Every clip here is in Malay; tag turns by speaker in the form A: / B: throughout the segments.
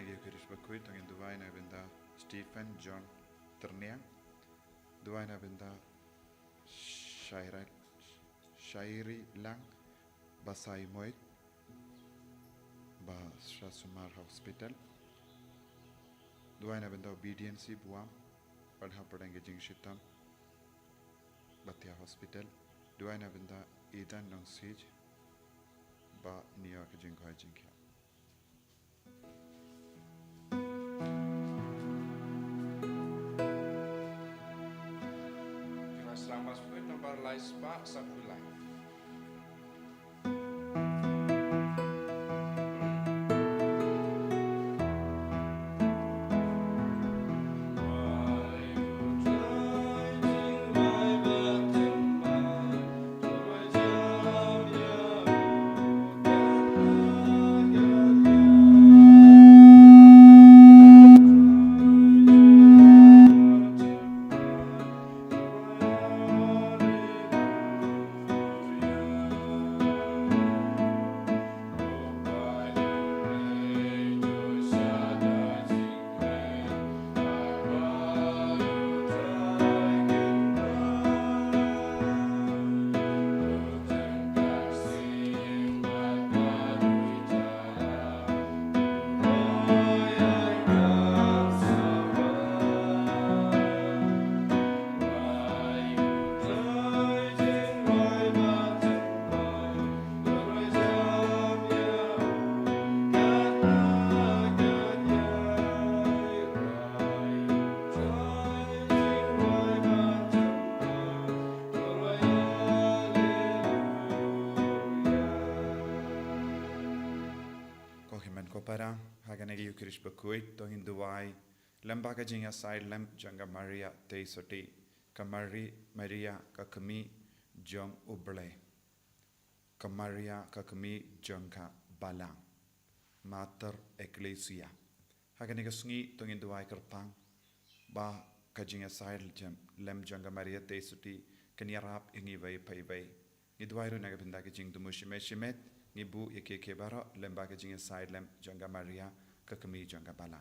A: nagi kirish bakuy tangin duway na benda Stephen John Ternia duway na benda Shairi lang basay moit ba Sumar Hospital duway na benda obedience buam padha padang jing shitam Batia Hospital duway na benda Idan nong sij ba New York jing ko jing kya
B: Selamat nomor Laispa Sabulai.
A: Para haganegi ukirish bakuit to hinduai lambaga jinga side lam janga Maria te soti kamari Maria kakami jong uble kamaria kakami jongka balang mater ecclesia haganegi sungi to hinduai kerpang ba kajinga side jam lam janga Maria te soti kaniarap ingi vai pai vai hinduai ro naga binda ke jing dumushime shimet Nibu yake bara lembaga jinga side lem janga Maria kakami janga bala.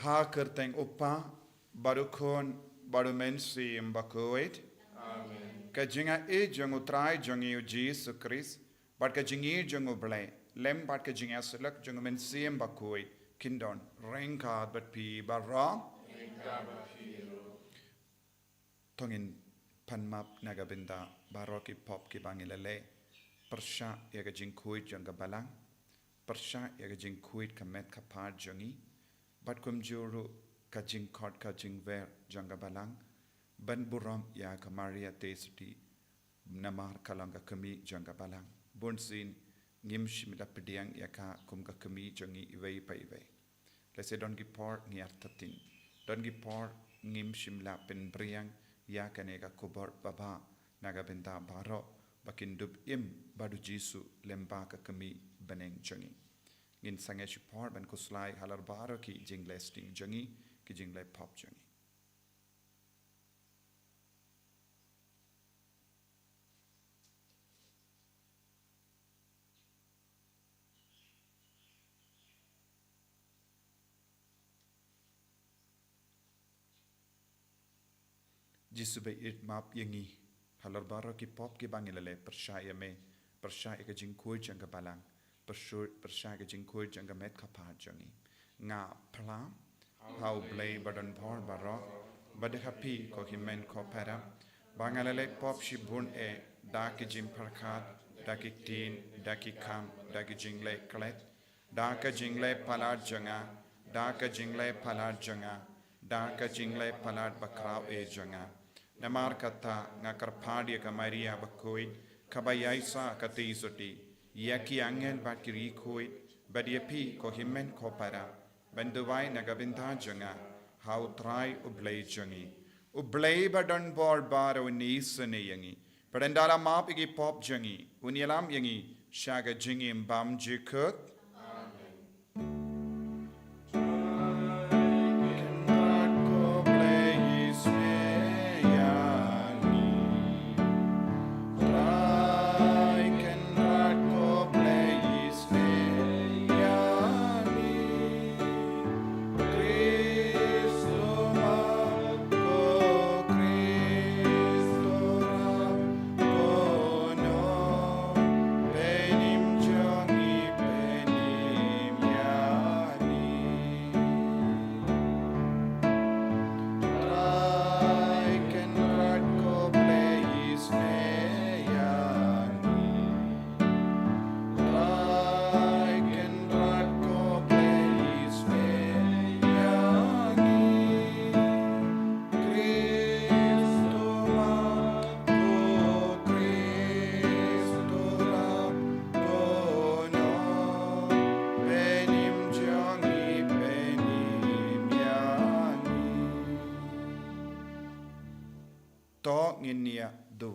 A: Ha kerteng upa baru kon baru mensi mbakoit.
B: Amen.
A: Kajinga jang utrai jangi Jesus Christ. Bat kajingi jangu blay. Lem bat kajinga selak jangu mensi mbakoit. Kindon rengka bat pi bara. Tongin panmap nagabinda baroki pop ki bangilale persha yaga jingkuit janga balang persha yaga jingkuit kamet kapar jangi bat kumjuru ka jingkot ka jingver janga balang ban buram ya kamaria testi namar kalanga kami janga balang bonsin ngimshimida pediang yaka kumka kami jangi iwei pa iwei lese don gi por ngiartatin don gi por ngimshimla pen briang ya kanega kubor baba naga benda baro bakindub im badu jisu lemba ka kami beneng jangi ngin sange support ban kuslai halar baro ki jingle sting jangi ki jingle pop jangi jisu be it map yangi halar baro ki pop ki bangilale pershaya me pershaya ka jingkoi janga balang pershaya ka jingkoi janga met kapa jangi nga pla how blay badan bor baro bad happy ko himen ko para bangalale pop shibun e da ki jim parkhat da ki tin da ki kam da ki jingle klet da ka jingle palat janga da ka jingle palat janga da ka jingle palat bakraw e janga Namar kata ngakarpadia ka Maria bakoi kabayaisa katisoti yaki angel bakiri koi badiapi ko himen ko para banduwai nagabinta janga how try ublay jangi ublay badan bor baro nisane yangi padandala map igi pop jangi unyalam yangi shaga jingi mbam jikut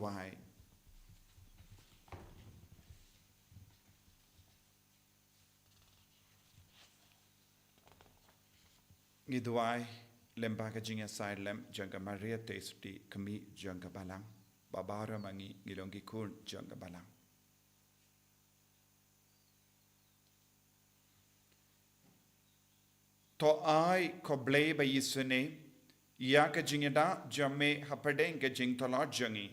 A: wai ngidwai lembaga jinga sai lem janga Maria Testi kami janga balang babara mangi ngilongi kun janga balang to ai ko blei ba yisune ya ka jingda jamme hapade ka jing tala jangi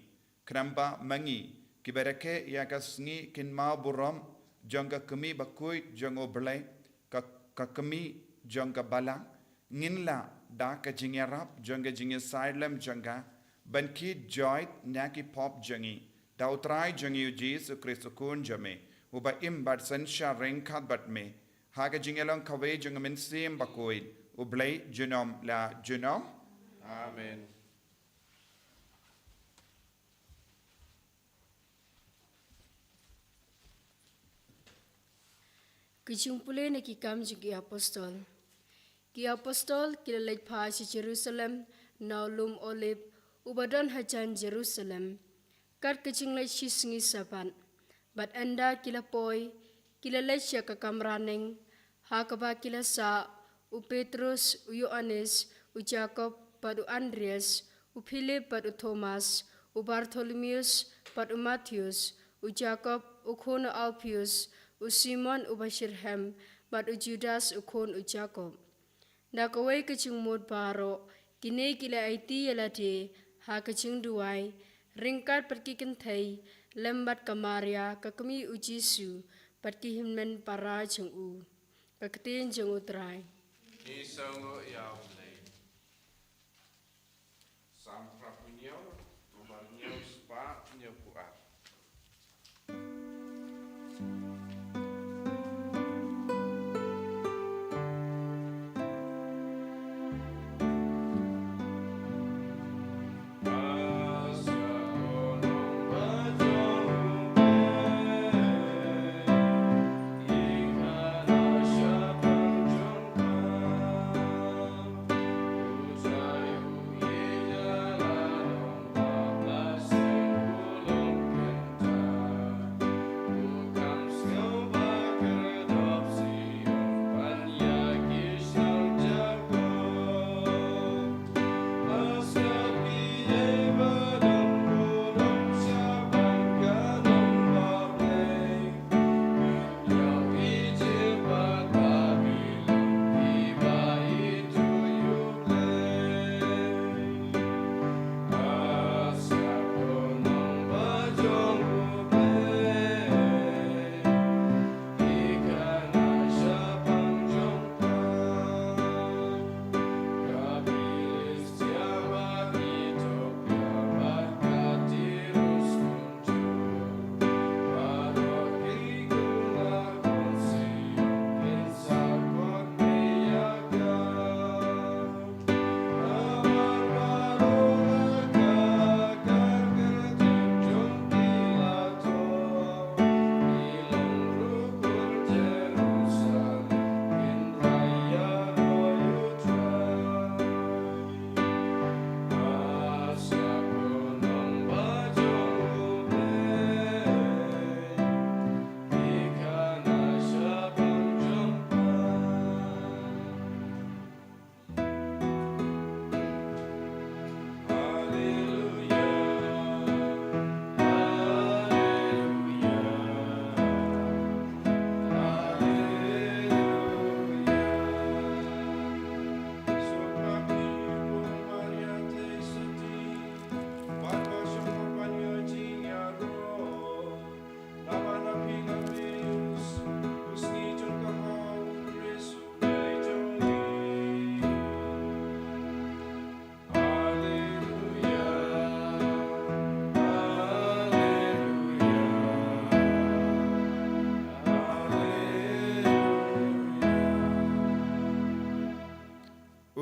A: kramba mangi kibereke ya ka sngi kin ma buram janga kami bakui jango blei ka kami janga balang nginla da ka jingarap janga jinga silem janga banki joy naki pop jangi da utrai jangi Jesus Christ kun jame uba im bat sansha renkat bat me haga jingelong kawe jangamin sim bakoi ublay junom la junom
B: Amen.
C: Kijumpule na kikam jugi apostol. Ki apostol kilalait pa si Jerusalem naulum olip ubadon hajan Jerusalem. Kat kejinglai sisngi saban. Bat anda kila poi kilalait siya kakamraneng hakaba kila sa u Petrus u Yohanes u Jacob pat u Andreas u Philip pat u Thomas u Bartholomeus pat u Matthews u Jacob u Khona Alpius u Simon u Bashirhem pat u Judas u Khon u Jacob. Na kawai kecing mod baro kini kila IT yalade ha kecing duai ringkat pergi kentai lembat kamaria kakami u Jisu pergi himmen para jeng u kaketin jeng utrai.
B: Isongo yaulay. Sam prapunyo, umarnyo spa nyo puat.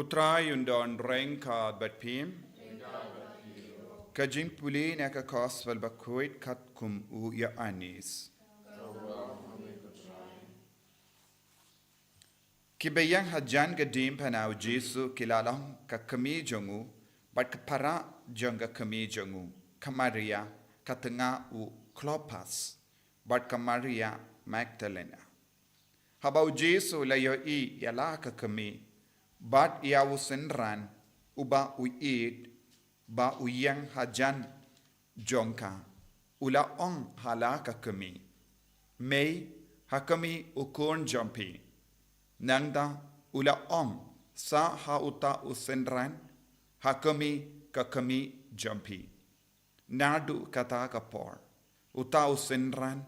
A: Utrai undon rengkat bat pim kajing puli na ka koswal bakuit kat kum u ya anis kibayang hajan gadim panau Jesu kilalang ka kami jongu bat kapara janga kami jongu kamaria katengah u Clopas, bat ka Maria Magdalena. Habau Jesu layo I yala ka kami, bat iawu senran, uba uid, ba uyang hajan jongka, ula ong hala ka kami. May hakami ukon jompi, nangda ula ong sa hauta usenran, hakami ka kami jompi. Nadu kata kapor, uta usenran,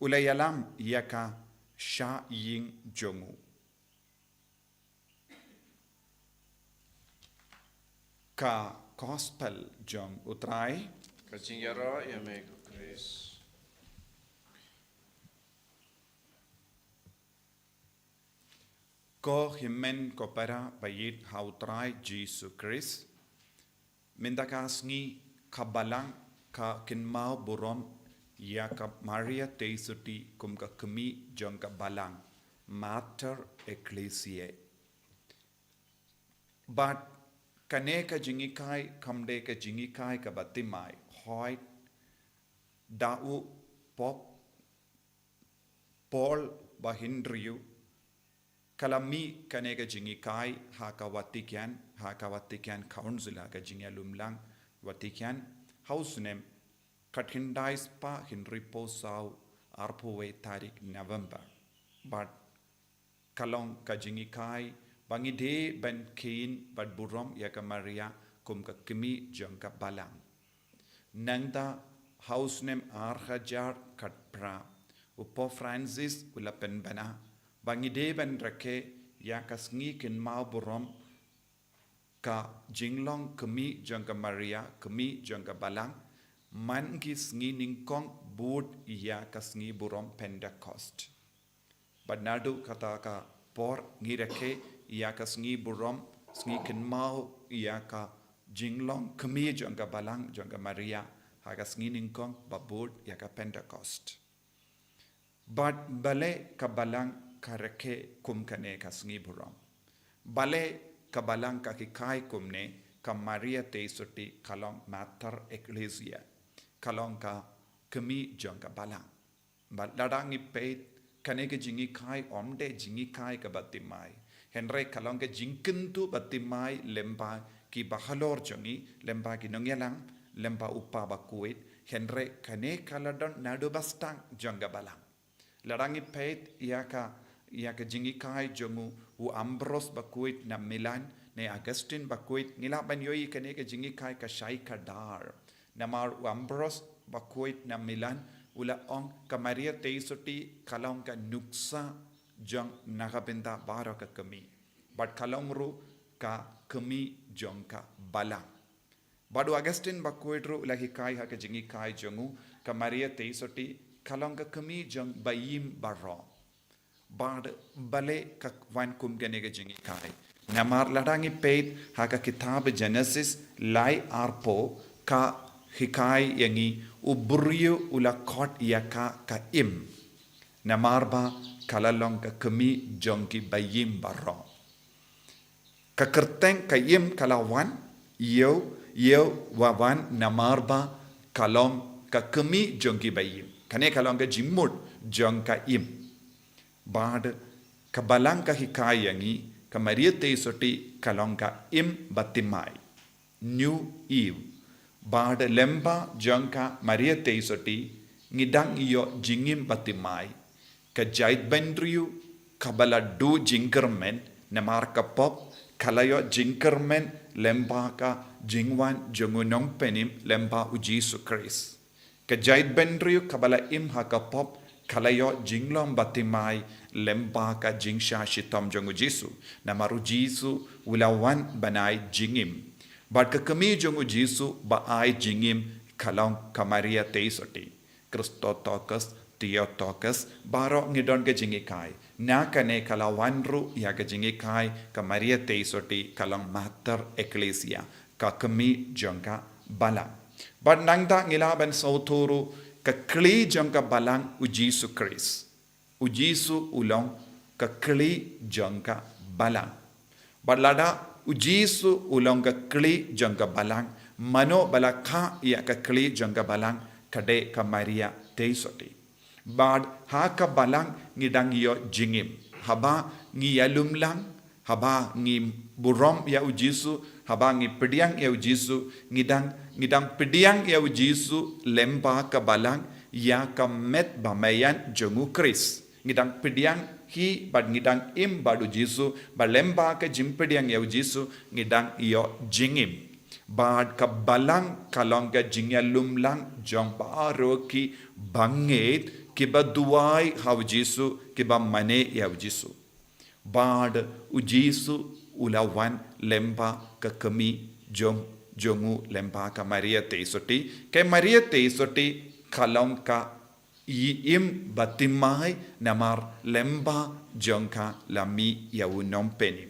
A: ulayalam yaka sha ying jongu. Ka gospel jong utrai,
B: Kajingyaro yame ko Chris.
A: ko himen ko para bayit hautrai Jesus Christ, mindakas kabalang ka kinmao burom ya ka Maria teisuti kum ka kami jong ka balang Mater Ecclesiae. But kane ka jingikai kamde ka jingikai ka batimai hoit dau pop Paul bahindriu kalami kane ka jingikai haka Vatican Council ka jingalumlang Vatican House name Kathindais pa Henry Posau Arpowe tarik November. But kalong kajingikai bangide ben kain bad burom yaka Maria kum ka kimi jong ka balang. Nangda house name Arhajar Katpra Upo Francis ula penbana bangide ben rake yakas ngi kin mau burom ka jinglong kami jong ka Maria kami jong ka balang man gis ngi ningkong bud iya kas ngi burom Pentecost. Badnadu kata ka por ngi rake iya kas ngi burom ngi kin mau iya ka jinglong kami jong ka balang jong ka Maria hagas ngi ningkong babud iya ka Pentecost. Bad bale ka balang ka rake kum kane kas ngi burom. Bale ka balang ka kikai kumne ka Maria teisuti kalong Mater Ecclesia. Kalong ka kami jong ka balang. But ladangi peit kane ke jingi kai omde jingi kai ka batimai. Henry kalong ke jingkentu batimai lemba ki bahalor jongi lemba ki nongyalang lemba upa bakuit Henry kane kaladon nadu bastang jong ka balang. Ladangi peit ia ka jingi kai jongu u Ambros bakuit na Milan ne Augustine bakuit ngila banyoi kane ke jingi kai ka shai ka dar. Namar Ambros bakuit na Milan ula ong ka Maria teisuti kalong ka nuksa jong nakabenta baro ka kami. But kalong ru ka kami jong ka balang. Badu Augustine bakuit ru ula hikai ha ka jingi kai jongu ka Maria teisuti kalong ka kami jong bayim baro. Bad bale ka wan kum gane ka jingi kai. Namar ladangi peit ha ka kitab Genesis lai arpo ka hikai yangi uburiu ula kot yaka ka im. Namarba kalalong ka kami jongki bayim baro. Ka kerteng ka im kalawan yo wawan namarba kalong ka kami jongki bayim. Kane kalong ka jimut jong ka im. Bad ka balang ka hikai yangi ka Maria teisuti kalong ka im batimai. New Eve. Bad lemba jangka Maria teisuti ngidang iyo jingim batimai ka jait bendriu kabala du jingkermen namar ka pop kalayo jingkermen lemba ka jingwan jongunong penim lemba u Jesus Christ ka jait bendriu kabala im ha ka pop kalayo jinglom batimai lemba ka jingsha shitom jongu Jesu namaru Jesu ulawan banai jingim. But ka kami jongu Jesu ba ai jingim kalong ka Maria teisuti. Christotokos, Theotokos, baro ngidon ka jingi kai. Na kane kalawan ru ya ka jingi kai ka Maria teisuti kalong Mater Ecclesia. Ka kami jongka balang. But nangda ngilaban sauturu ka kli jongka balang u Jesu Christ. U Jesu ulong ka kli jongka balang. But lada Ujisu ulong ka kli jangka balang mano balakha ya ka kli jangka balang kade ka Maria teisoti bad ha ka balang ngidang yo jingim haba ngi yalumlang haba ngi burom ya ujisu haba ngi pediang ya ujisu ngidang pediang ya ujisu lemba ka balang ya ka met bamayan jongu Kris ngidang pediang hi bad ngidang im badu jisu balemba ka jimpediang ya ujisu ngidang yo jingim bad ka balang kalong ka jingyalumlang jong paro ki banget ki baduai haw jisu ki ba mane ya ujisu bad ujisu ulawan lemba ka kami jongu lemba ka Maria teisoti ke Maria teisoti kalong ka im batimai namar lemba jongka lami ya unom penim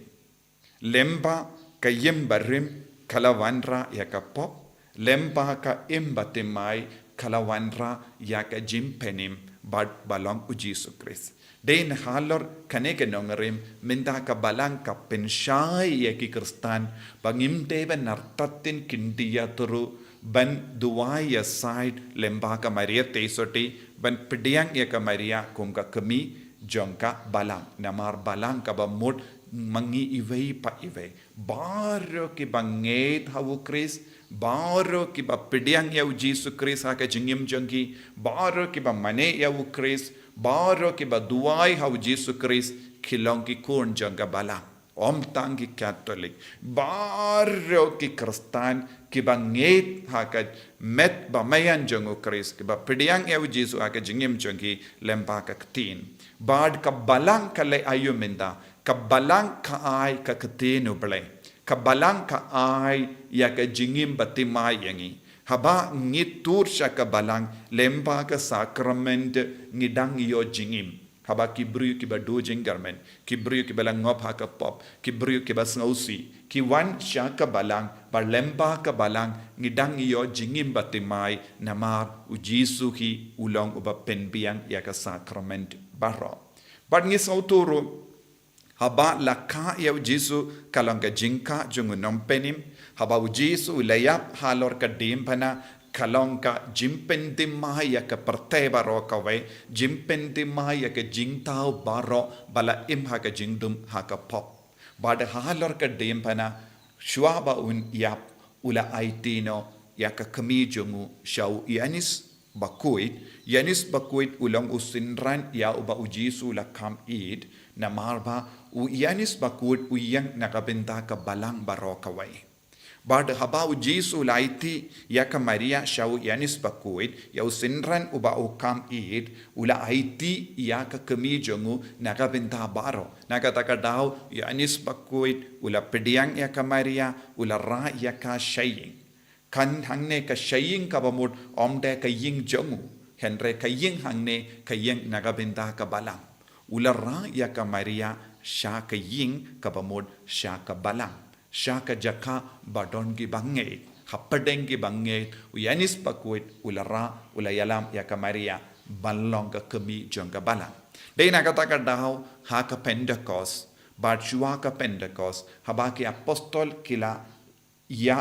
A: lemba ka yim barim kalawanra ya ka pop lemba ka im batimai kalawanra ya ka jim penim bad balong ujisu Kris den halor kaneke nongerim minta ka balang ka penshai ya ki Kristan bangimte ben nartatin kindia turu ban duai ya side lemba ka Maria teisoti ban pediang ya ka Maria kum ka kami jongka balang namar balang ka ba mut mangi iwei pa iwei baro ki banget hawu Kris baro ki ba pediang ya ujisu Kris ha ka jingim jongi baro ki ba mane ya u Kris baro ki ba duai hawu Jesu Kris kilong ki kun jongka balang om tangi Catholic baro ki Kristan ki banget ha ka met ba mayan jongu Kris ki ba pediang ya ujisu ha ka jingim jongi lemba ka tin bad ka balang ka le ayuminda ka balang ka ay ka katino ble ka balang ka ay ya ka jingim batimay yangi haba ngitur siya ka balang lemba ka sacrament ngidang iyo jingim haba kibruyo kiba do jingarmen kibruyo kiba langop ha ka pop kibruyo kiba snausi kiwan siya ka balang ba lemba ka balang ngidang iyo jingim batimay namar ujisu hi ulong uba penbiang ya ka sacrament baro bad ngi sauturo haba lakha ya ujisu kalong ka jingka jungu nompenim haba ujisu layap halor ka dimpana kalong ka jimpendi mahaya ka parte baro ka we jimpendi mahaya ka jingtao baro bala im ha ka jingdum ha ka pop bad halor ka dimpana shwaba un yap ula aitino ya ka kami jungu shau yanis bakuit ulang usinran ya uba ujisu la kam id na marba u yanis bakuit uyang nakabenta ka balang baro ka we bad haba ujisu laiti ya ka Maria shau yanis bakuit ya usinran uba ukam id ula aiti ya ka kami jongu nakabenta baro nakataka daw yanis bakuit ula pediang ya ka Maria ula ra ya ka shaying kan hangne ka shaying ka bamut omde ka ying jongu henre ka ying hangne ka ying nakabenta ka balang ula ra ya ka Maria sha ka ying ka bamut sha ka balang sha ka jaka badon gi bange hapadeng gi bange uyanis pakuit ulara ulayalam ya ka Maria balong ka kami jong ka balang dei nakata ka daw ha ka Pentecost bad shua ka Pentecost habaki apostol kila ya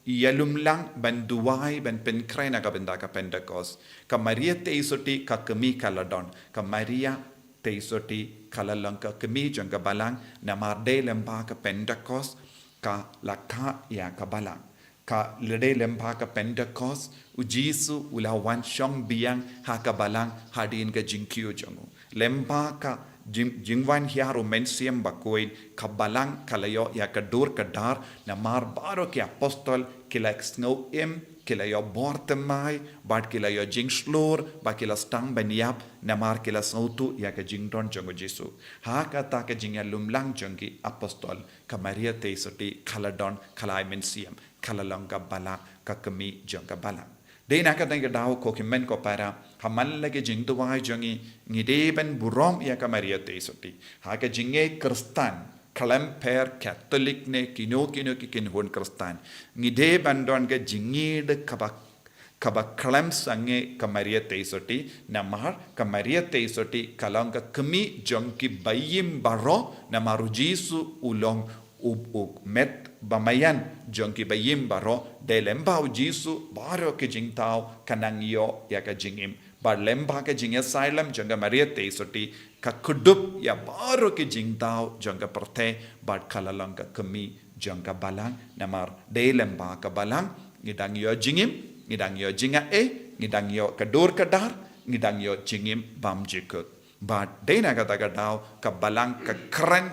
A: yalumlang ban duwai ban penkrena ka benda ka Pentecost ka Maria teisoti ka kami kaladon ka Maria teisoti kalalang ka kami jong ka balang na marde lemba ka Pentecost ka lakha ya ka balang ka lede lemba ka Pentecost ujisu ulawan shong biang ha ka balang hadin ka jingkyu jongu lemba ka jingwan hiaro mensiam bakoid ka balang kalayo ya ka dur ka dar na mar baro ki apostol kila snow im kila yo bortemai bad kila yo jingslor ba kila stang baniap na mar kila sautu ya ka jingdon jongu Jesu ha ka ta ka jingya lumlang jongi apostol ka Maria teisoti kaladon kalai mensiam kalalong ka bala ka kami jong ka bala dei nakatang ka daw ko kimen ko para hamal lagi jingduwai jongi ngideben burom ya ka Maria teisoti ha ka jinge Kristan kalam per Catholic ne kino ki kinhon Kristan ngide bandon ga jingid kaba kalam sange ka Maria teisoti namar ka Maria teisoti kalong ka kami jong ki bayim baro namaru Jesu ulong met bamayan jong ki bayim baro de lembau jisu baro ke jingtau kanang yo ya ka jingim bar lemba ke jing asylum jonga maria te soti ka kudup ya baro ke jingtau jonga perte bar kalalang ka kemi jonga balang namar de lemba ka balang ngidang yo jingim ngidang yo jinga ngidang yo kadur kadar ngidang yo jingim bam jikut bar de na kata kadau ka balang ka kren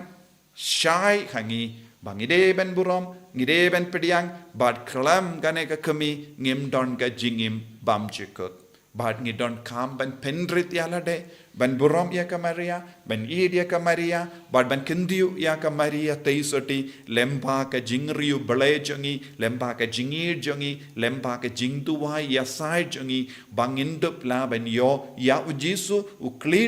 A: syai hangi bangide ben burom ngide ben pediang bad kelam gane ka kemi ngim don ka jingim bam jikut bad ngidon kam ben pendrit yalade ben burom ya ka maria ben id ya ka maria bad ben kendiu ya ka maria teisoti lemba ka jingriu bale jongi lemba ka jingir jongi lemba ka jingtuwa ya sai jongi bangindup la ben yo ya ujisu ukli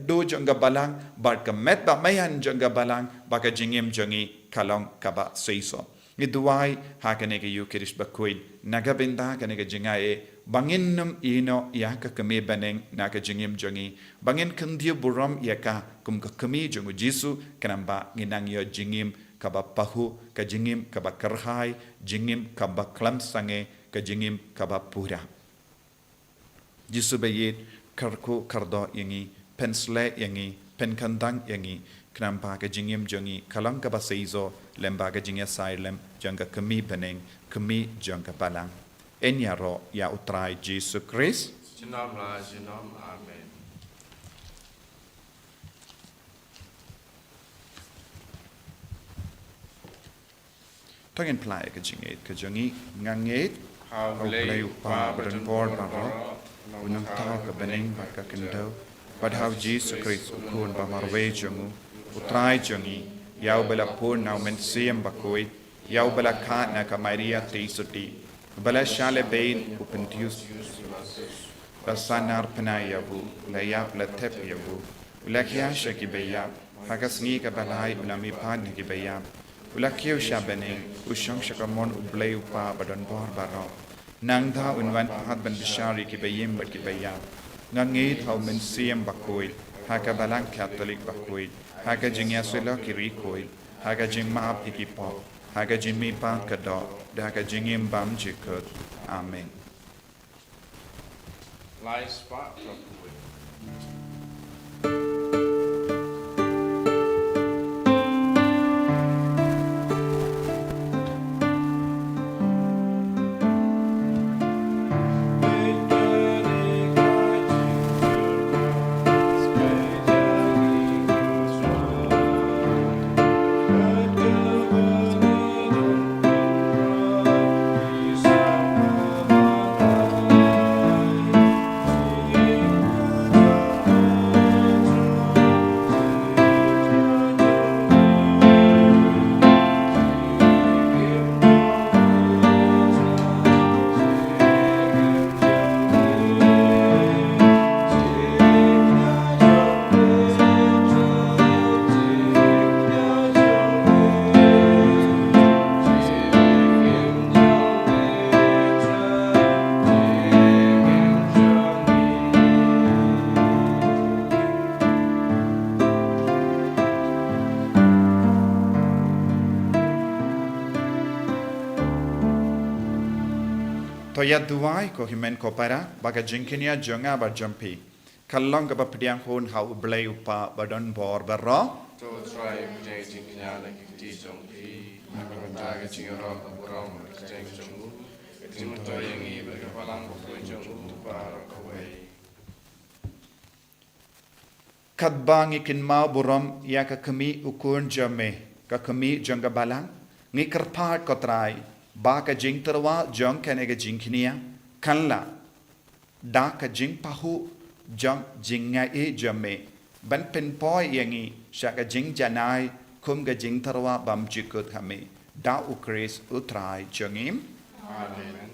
A: do jonga balang bad ka met ba mayan jonga balang ba ka jingim jongi kalong kaba seiso ngiduai hakane ke yukirish bakuin nagabinda kane ke jingae banginnum ino yaka kame baneng naka jingim jongi bangin kendio buram yaka kum ka kami jongu jisu kanamba nginang yo jingim kaba pahu ka jingim kaba karhai jingim kaba klam sange ka jingim kaba pura jisu bayit karku kardo yangi pensle yangi penkandang yangi kenampa ka jingim jongi kalang ka basaizo lemba ka jingya sailem jangka kemi beneng kemi jangka balang enyaro ya utrai Jesus Christ
B: Jinom la jinom amen.
A: tongin plai ka jingit ka jongi ngangit
B: How
A: play pa badan por baro unang tao ka beneng ba ka kendo but how Jesus Christ kun ba marwe jongu utrai jongi yau bela pur nau men siem bakoi yau bela ka na ka Maria teisuti bela shale bein upentius basanar penayabu layap latep yabu ulakia shaki bayab hagasni ka balai ulami pan ki bayab ulakio shabene ushang shakamon ublay upa badan bor baro nangda unwan pahat ban bishari ki bayim bat ki bayab ngangit hau men siem bakoi haka balang Catholic bakoi haga jingya sila kiri koil haga jing maap ikipop haga jing mi pan kado haga jingim bam jikut amen
B: Lai spot properly.
A: Toya duai ko himen ko para baga jinkinia jonga ba jampi kallong ka padiang hon hau blay upa badon bor barro
B: To try jeng jing knya la ki jong pi nakabanta ga jing ro ka buram jeng jong jing to yang i ba ka palang ko jong tu par ko wei
A: kadbangi kin mau buram ya ka kami ukun jame ka kami jonga balang ngi karpat ko trai ba ka jing terwa jong kane ga jingkinia kanla da ka jing pahu jong jinga e jame ban pen poi yangi shaka jing janai kum ga jing terwa bam jikut kami da ukris utrai jongim
B: Amen.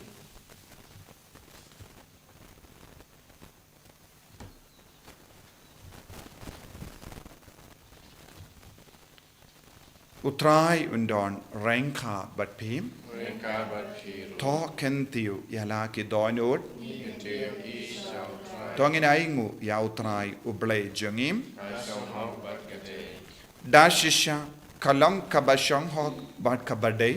A: utrai undon rengka bat pim
B: Rengka bat kiru.
A: to kentiu yala ki doinut
B: Kentiu i shall try.
A: tongin aingu ya utrai ublay jongim
B: I shall help but gade.
A: da shisha kalam kabashong hok bat kabade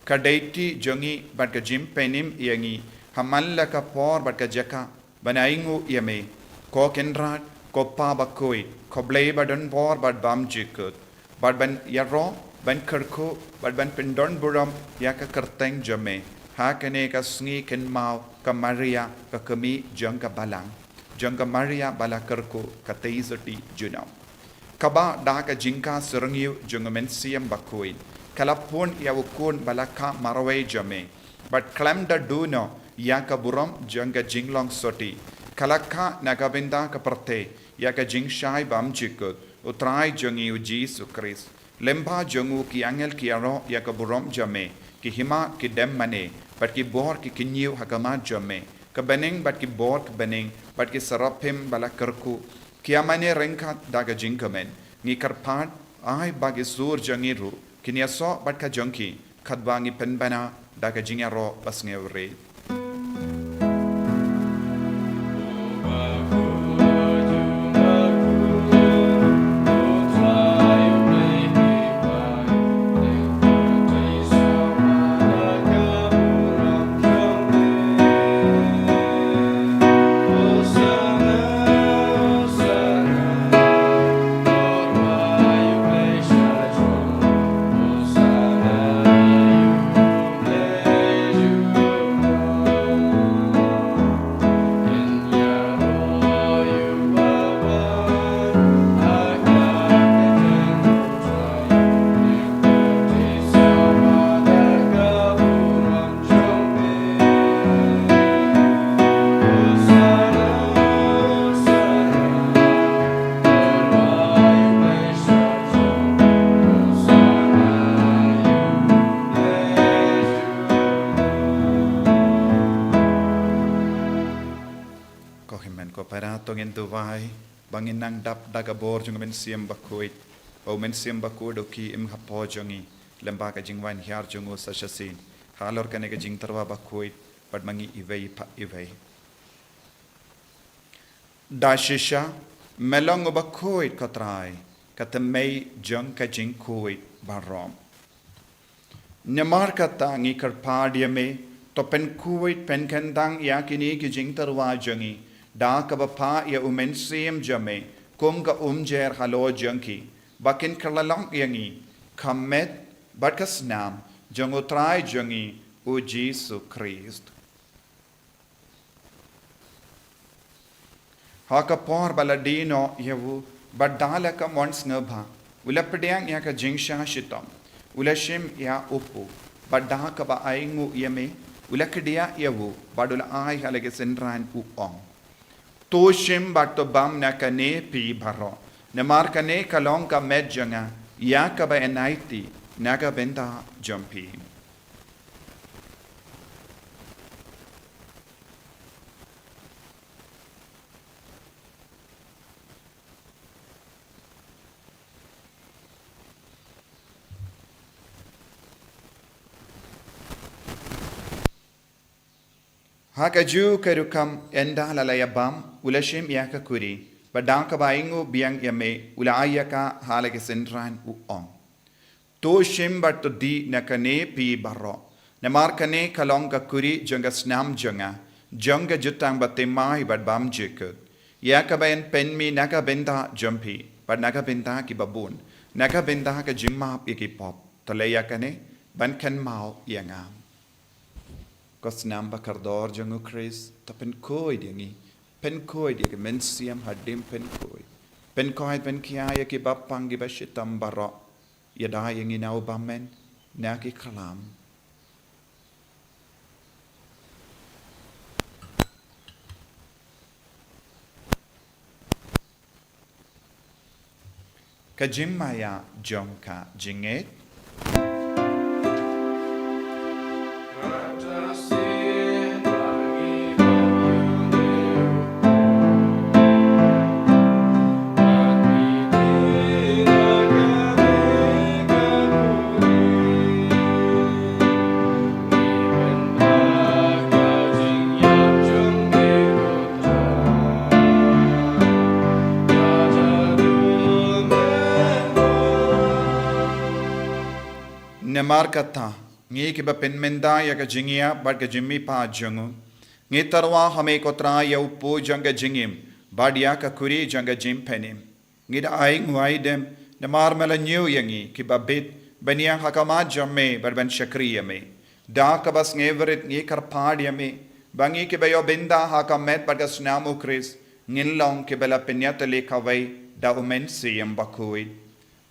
A: Kadaiti jongi bat ka jim penim yangi hamalla ka por bat ka jaka banaingu yame ko kenrat ko pa bakoi ko blei badan por bat bam jikut bat ban yaro ban kerku bat ban pendon buram ya ka kerteng jame ha kene ka sngi ken mau ka Maria ka kami jang ka balang jang ka Maria bala kerku ka teizati junam kaba da ka jingka serengiu jungamen siam bakoi kalapun ya ukun balaka marawai jame but klamda duno ya ka buram janga jinglong soti kalaka nagabinda ka parte ya ka jingshai bam jikut utrai jangi u Jesus Christ lemba jangu ki angel ki aro ya ka buram jame ki hima ki dem mane but ki bor ki kinyu hakama jame ka beneng but ki bor ki beneng but ki sarapim balakarku ki amane rengkat daga jingkamen ngi karpat ai bagi sur jangiru kini aso bat ka jangki khadwangi penbana daga jingaro basngewre tongin tuwai bangin nang dap daga bor jung men siam bakuit o men siam baku do ki im hapo jongi lemba ka jingwan hiar jungo sachasin halor kane ka jing tarwa bakuit pad mangi ivei pa ivei dashisha melong bakuit kotrai katamei jung ka jing kuit barom nyamar kata ngi karpadia me to pen kuit pen kandang yakini ki jing tarwa jongi da kabapa ya umen sim jame kunga umjer halo junki bakin kerlalong yangi kamet batkas nam jangotrai jangi o Jesus Christ haka por baladino yavu badala ka mons ngabha ulapdang ya ka jingsha shitam ulashim ya upu badaka ba aingu yame ulakdia yavu badula ai halage senran uong Toshim bato bam nakane pi baro. Namar kane kalong ka medjanga yakaba enaiti naga benda jumpi. Hakaju karukam enda lalayabam ulashim yaka kuri badang kabaingu biang yame ulayaka halage sendran uong to shim bat to di nakane pi baro namar kane kalonga kuri janga snam janga jutang batemai bad bam jekut yaka bayan penmi naga benda jumpi bad naga benda ki babun naga benda ka jimma ki pop talayakane ban kan mau yangam Kos namba kardor jangu Chris tapen koi diangi pen koi dia men siam hadim pen koi pen kia ya ki bapang gi bashitam baro ya da yangi nau bamen na ki kalam kajimaya jongka jinget Nemar kata ngi ki ba pen menda ya ka jingia bat ka jimmi pa jangu ngi tarwa hame ko tra ya upo janga jingim badia ka kuri janga jim penim ngi da ai ngwai dem na mar mala new yangi ki ba bit baniang hakama jamme barban shakriya me da ka bas ngeverit ngi kar padia me bangi ki ba yo benda hakamet bagas namu kris ngin long ki bela penyata le kawai da umen siyam bakui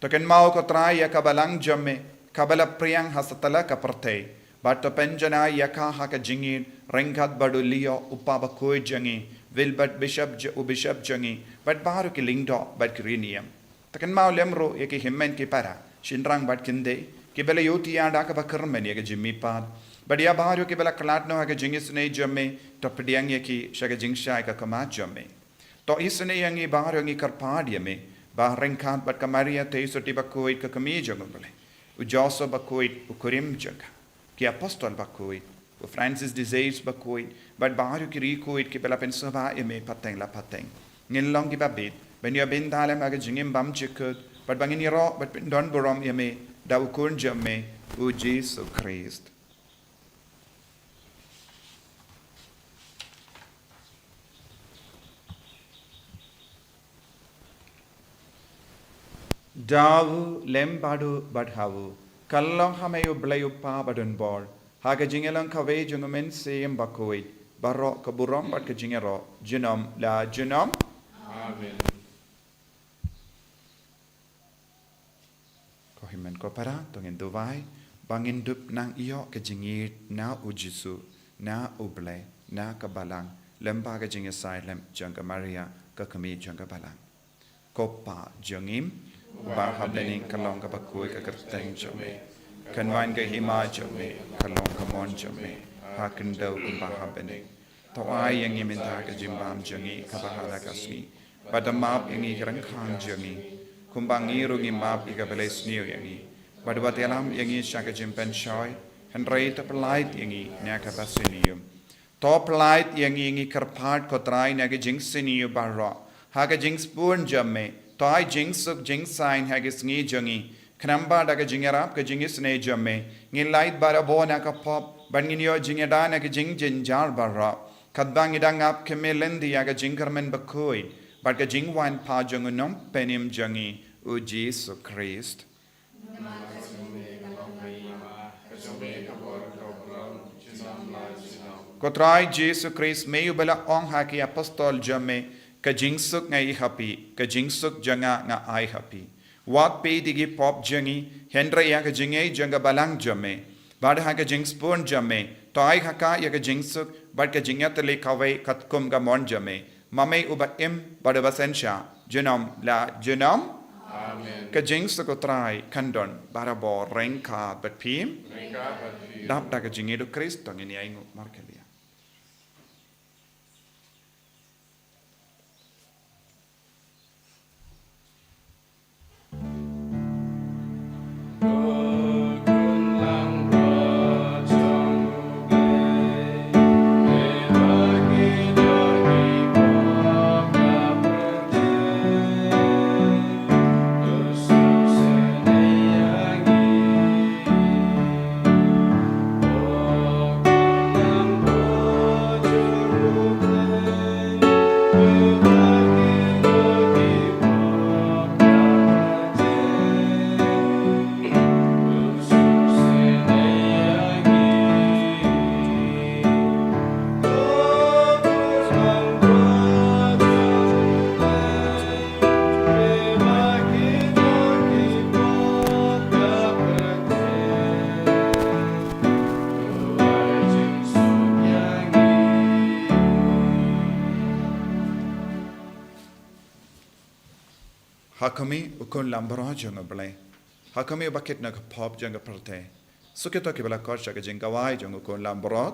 A: token mau ko tra ya ka balang jamme kabala priang hasatala ka partei bato penjana yaka haka jingin rengat badu lio upaba koi jangi wilbert bishop jangi bat baru ki lingdo bat krinium takan mau lemro yaki himmen ki para shinrang bat kinde ki bela yoti anda ka bakarmen yaka jimmi pad badia baru ki bela klatno haka jingis ne jamme to pediang yaki shaga jingsha ka kama jamme to isne yangi baru yangi karpad yame ba renkat bat kamaria te soti bakoi ka kami jangole ujoso bakoi ukurim jaga ki apostol bakoi u Francis disease bakoi but baru ki rikoit ki bela pensava eme pateng la pateng ngin long ki babit ben yo bin dalem aga jingim bam chikut but bangin yoro but don borom eme da ukun jamme u Jesus Christ dawu lembadu badhawu kallong hamayu blayupa badun bor haga jingelang kawe jungumen seyem bakoi barok kaburom bad ka jingero jinom la jinom
B: Amen.
A: ko himen ko para tongin duvai bangin dup nang iyo ka jingit na ujisu na uble na kabalang lemba ka jingesai lem jangka Maria ka kami jangka balang kopa jangim bar hablening kalong ka bakoi ka kerteng jome kanwan ka hima jome kalong ka mon jome hakendau ka hablening tawai yang iminta ka jimbam jangi ka bahala kasni badamap yangi kerang khang jangi kumbangi rungi map ika beles niu yangi badwat yalam yangi shaka jimpen shoy henrei ta plait yangi nyaka basinium to plait yangi karpat kotrai naga jingsiniu barra haga jingspun jamme toy jingsuk jingsain haga sngi jangi knamba daga jingarap ka jingis ne jamme ngi light bara bona ka pop banginyo jingedana ka jingjinjar barra kadbang idang ap kemelendi yaga jingkarmen bakoi but ka jingwan pa jangunom penim jangi u Jesus Christ Kotrai Jesus Christ mayu bala ong haki apostol jamme ka jingsuk ngai happy ka jingsuk janga nga ai happy wat pe digi pop jangi hendra ya ka jingai janga balang jamme bad ha ka jingspon jamme to ai haka ya ka jingsuk bad ka jingat le kawai katkum ga mon jamme mamai uba im bada basensha genom la genom
B: Amen.
A: ka jingsuk kotrai kandon barabo renka but pim dap da ka jingedo Kristo ngini aingu markelia Hakami ukun lambara janga blai hakami bakit na pop janga perte sukito ke bala kor shaga janga wai janga ukun lambara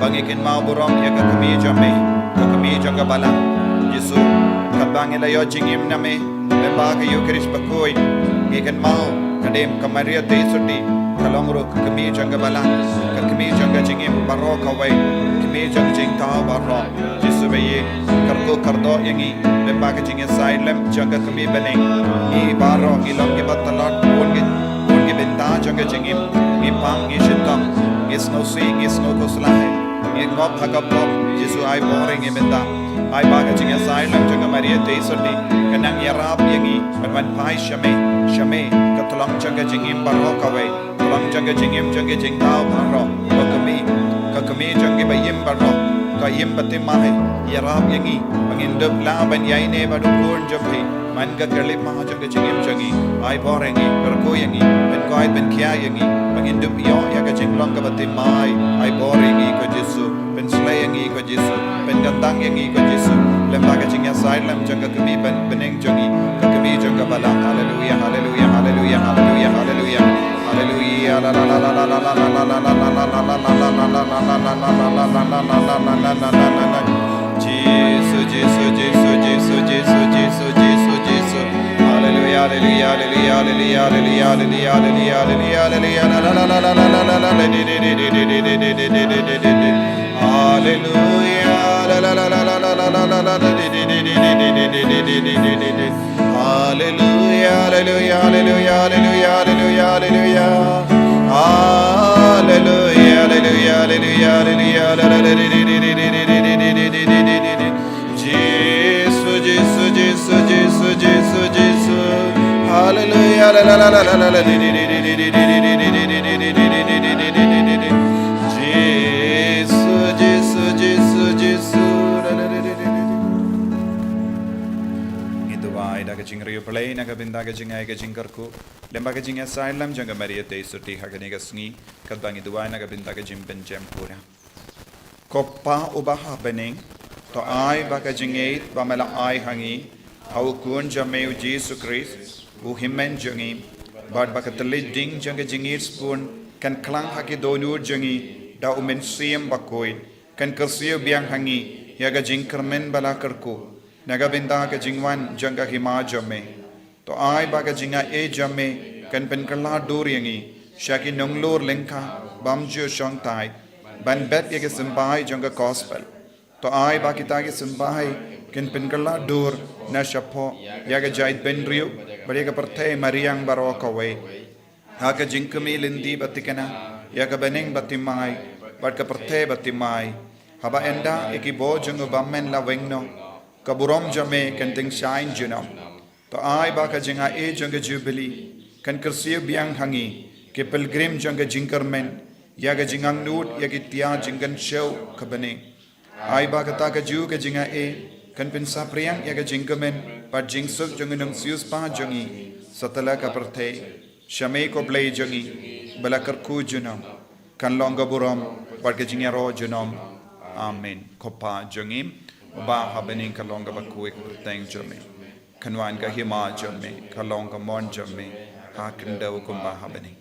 A: Bangikin mau burong ya ka kami janga balang Yesu kabang ila yo jingim name lemba ka yo Kristo bakoy ikan mau kadem kamaria te suti kalongro ka kami janga balang ka kami janga jingim baro ka wai kami jang jing ta baro Yesu be kardo yangi lemba ka jingin sai lem janga kami baneng I baro ilong ke batalot pon ke benta janga jingim I pam I shintam is no sing is no koslahe in ngop hakapop Yesu ai boring imenda ai baga jinga silent janga Maria te sodi kanang yarap yangi man pai shame katulang janga jingim barokawe tulang janga jingim janga jingtao baro kakami janga bayim baro kayim batimai yarap yangi mangindup laban yaine badukun jopi man ga kalip ma janga jingim jangi ai boring berko yangi ben koi ben kya yangi mangindup yo ya ga jinglong ga batimai ai boring ko Yesu ben slaying ko Yesu ben gandang yangi ko Yesu lembaga jingya silent janga kami beneng jangi kami janga balang haleluya haleluya haleluya haleluya haleluya haleluya la la la la la la la la la la la la la Jesus Jesus Jesus Jesus Jesus Jesus Jesus Jesus haleluya haleluya haleluya haleluya haleluya haleluya haleluya haleluya la la la la la la la la haleluya la la la la la la la la la haleluya haleluya haleluya haleluya haleluya haleluya haleluya haleluya haleluya haleluya Jesus Jesus Jesus Jesus Jesus Jesus haleluya la la la la la la Jingriyo play naga bindaga jingai ga jingkarku lembaga jinga silem janga Maria te suti haganiga sngi kadbangi duai naga bindaga jimben jam pura koppa ubaha bening to ai baga jingai bamala ai hangi au kun jameu Jesus Christ u himmen jangi bad baga ding janga jingir spoon kan klang haki donur jangi da umen siem bakoi kan kersiyo biang hangi yaga jingkermen bala kerku naga binda ka jingwan janga hima jamme to ai baga jinga e jamme kan pen kala dur yangi shaki nonglor lenka bamjo shong tai ban bet ye simbai janga gospel to ai bakita ge simbai kan pen kala dur na shapo yaga jait ben rio bari ga parthe mariang baroko we haka jinkami lindi batikana yaga beneng batimai bat ka parthe batimai haba enda ekibo janga bammen la wengno kaburom jame kan ting shine junam to ai ba ka jinga e janga jubilee kan kersiyo biang hangi ke pilgrim janga jinkarmen ya ga jingang nut ya ki tia jingan show kabane ai ba ka ta ka ju ka jinga e kan pin sa priang ya ga jinkamen pa jingsuk janga nang sius pa jangi satala ka parthe shame ko play jangi balakar ku junam kan longa burom par ka jinga ro junam amen kopa jangim ba habening kalong ka bakui teng jome kanwan ka hima jome kalong ka mon jome ha kendau kumba habening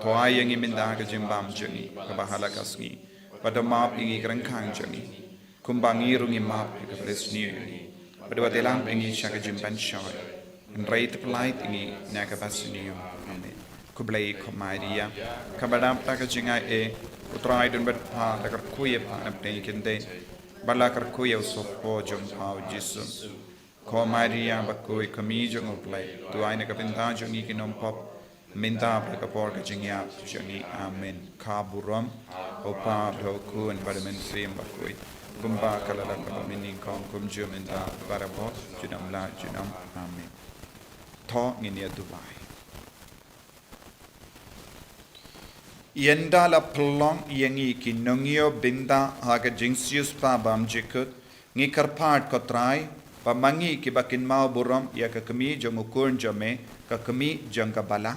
A: toa yang iminda ka jimbam jongi ka bahala kasngi pada map ingi kerangkang jongi kumbangi rungi map ka bless new pada watelang ingi shaka jimban shoy and right plight ingi naka basniu amen kublai komaria kabadam taka jinga e utrai dun bet pa takar kuye pa napne kende balakar kuye sopo jom pau jisu komaria bakoi kami jong uplai tu aina ka pinta jongi kinom pop minta ka por ka jingya jongi amen kaburam opa dokun padamen sim bakoi kumba kalala ka mining kong kum juminta barabot junam la junam amen tho nginia dubai yenda la plong yengi ki nongio binda haga jingsius pa bam jikut ngi karpat kotrai pa mangi ki bakin mau buram ya ka kami jongukur jame ka kami jangka bala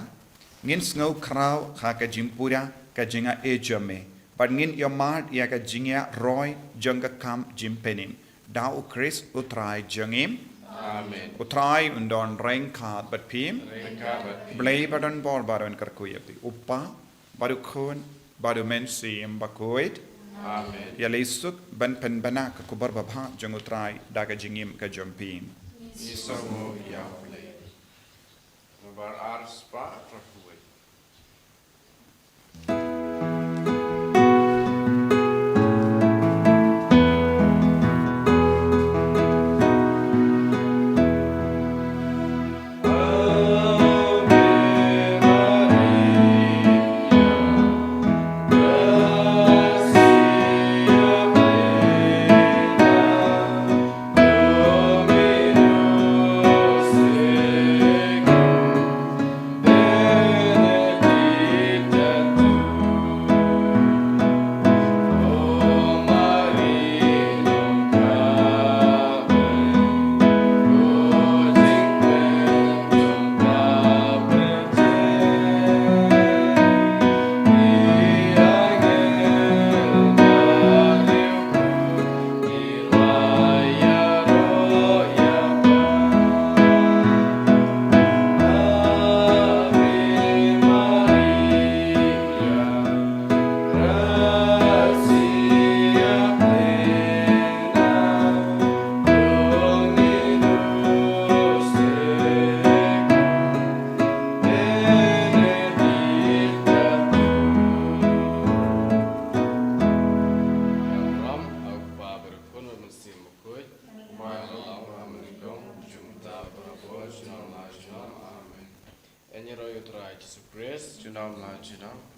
A: ngin sngo kraw haga jimpura ka jinga e jame but ngin yomart ya ka jingya roy jangka kam jimpenim dau chris utrai jangim
B: Amen.
A: Utrai undon rengkat bat pim blay badan bor baron karkuyapi upa baru kun baru mensi embakoid
B: Amen.
A: ya lesuk ban pen banak ku barbabha jang utrai daga jingim ka jompim
B: Isomo Yahweh. Bar arspa trakuwe. Enyeroy utrai Jesus Christ, junam la junam.